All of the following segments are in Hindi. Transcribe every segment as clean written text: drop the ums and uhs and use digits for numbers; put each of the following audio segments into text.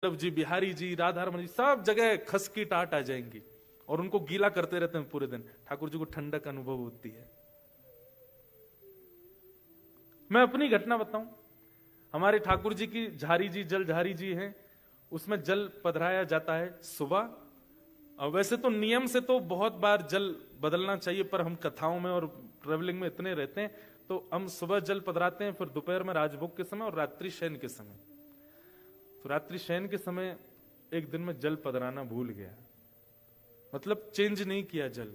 वल्लभ जी, बिहारी जी, राधा रमन जी, सब जगह खस की टाट आ जाएंगी और उनको गीला करते रहते हैं पूरे दिन। ठाकुर जी को ठंडक अनुभव होती है। मैं अपनी घटना बताऊं, हमारे ठाकुर जी की झारी जी, जल झारी जी हैं, उसमें जल पधराया जाता है सुबह। और वैसे तो नियम से तो बहुत बार जल बदलना चाहिए, पर हम कथाओं में और ट्रेवलिंग में इतने रहते हैं तो हम सुबह जल पधराते हैं, फिर दोपहर में राजभोग के समय और रात्रि शयन के समय। तो रात्रि शयन के समय एक दिन में जल पधराना भूल गया, मतलब चेंज नहीं किया जल,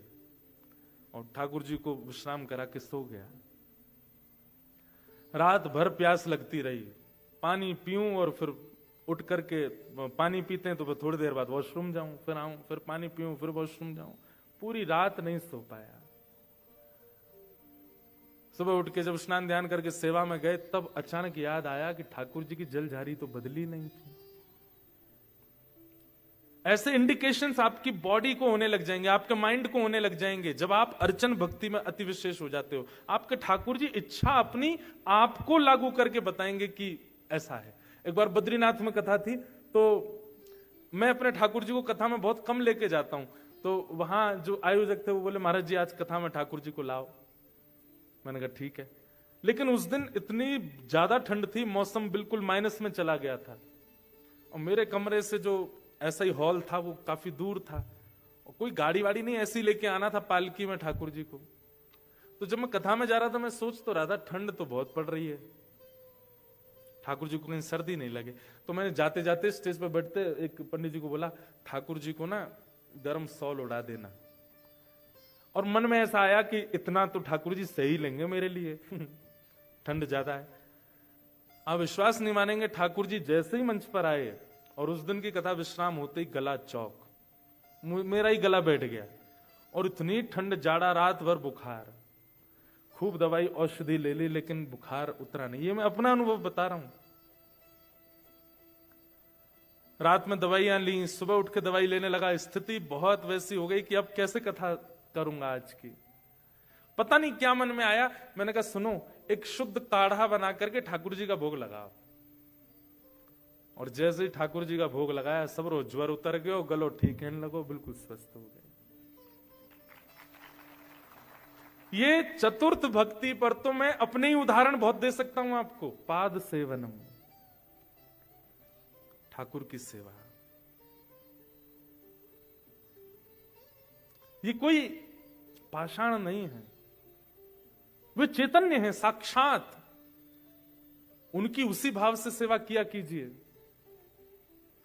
और ठाकुर जी को विश्राम करा के सो गया। रात भर प्यास लगती रही, पानी पीऊं और फिर उठ करके पानी पीते हैं तो फिर थोड़ी देर बाद वॉशरूम जाऊं, फिर आऊं, फिर पानी पीऊं, फिर वॉशरूम जाऊं, पूरी रात नहीं सो पाया। सुबह उठ के जब स्नान ध्यान करके सेवा में गए, तब अचानक याद आया कि ठाकुर जी की जल झारी तो बदली नहीं थी। ऐसे इंडिकेशंस आपकी बॉडी को होने लग जाएंगे, आपके माइंड को होने लग जाएंगे जब आप अर्चन भक्ति में अति विशेष हो जाते हो। आपके ठाकुर जी इच्छा अपनी आपको लागू करके बताएंगे कि ऐसा है। एक बार बद्रीनाथ में कथा थी, तो मैं अपने ठाकुर जी को कथा में बहुत कम लेके जाता हूं। तो वहां जो आयोजक थे वो बोले, महाराज जी आज कथा में ठाकुर जी को लाओ। मैंने कहा ठीक है, लेकिन उस दिन इतनी ज्यादा ठंड थी, मौसम बिल्कुल माइनस में चला गया था, और मेरे कमरे से जो ऐसा ही हॉल था वो काफी दूर था, और कोई गाड़ी वाड़ी नहीं, ऐसी लेके आना था पालकी में ठाकुर जी को। तो जब मैं कथा में जा रहा था, मैं सोच तो रहा था ठंड तो बहुत पड़ रही है, ठाकुर जी को कहीं सर्दी नहीं लगे। तो मैंने जाते जाते स्टेज पर बैठते एक पंडित जी को बोला, ठाकुर जी को ना गर्म शॉल उड़ा देना। और मन में ऐसा आया कि इतना तो ठाकुर जी सही लेंगे मेरे लिए ठंड ज्यादा है। आप विश्वास नहीं मानेंगे, ठाकुर जी जैसे ही मंच पर आए और उस दिन की कथा विश्राम होते ही गला चौक, मेरा ही गला बैठ गया, और इतनी ठंड, जाड़ा, रात भर बुखार, खूब दवाई औषधि ले ली लेकिन बुखार उतरा नहीं। ये मैं अपना अनुभव बता रहा हूं। रात में दवाइयां ली, सुबह उठ के दवाई लेने लगा, स्थिति बहुत वैसी हो गई कि अब कैसे कथा करूंगा आज की। पता नहीं क्या मन में आया, मैंने कहा सुनो, एक शुद्ध काढ़ा बना करके ठाकुर जी का भोग लगाओ। और जैसे ही ठाकुर जी का भोग लगाया, सब रो ज्वर उतर गयो, गलो ठीक है लगो, बिल्कुल स्वस्थ हो गए। ये चतुर्थ भक्ति पर तो मैं अपने ही उदाहरण बहुत दे सकता हूं आपको। पाद सेवनम, ठाकुर की सेवा, ये कोई पाषाण नहीं है, वे चैतन्य है साक्षात। उनकी उसी भाव से सेवा किया कीजिए।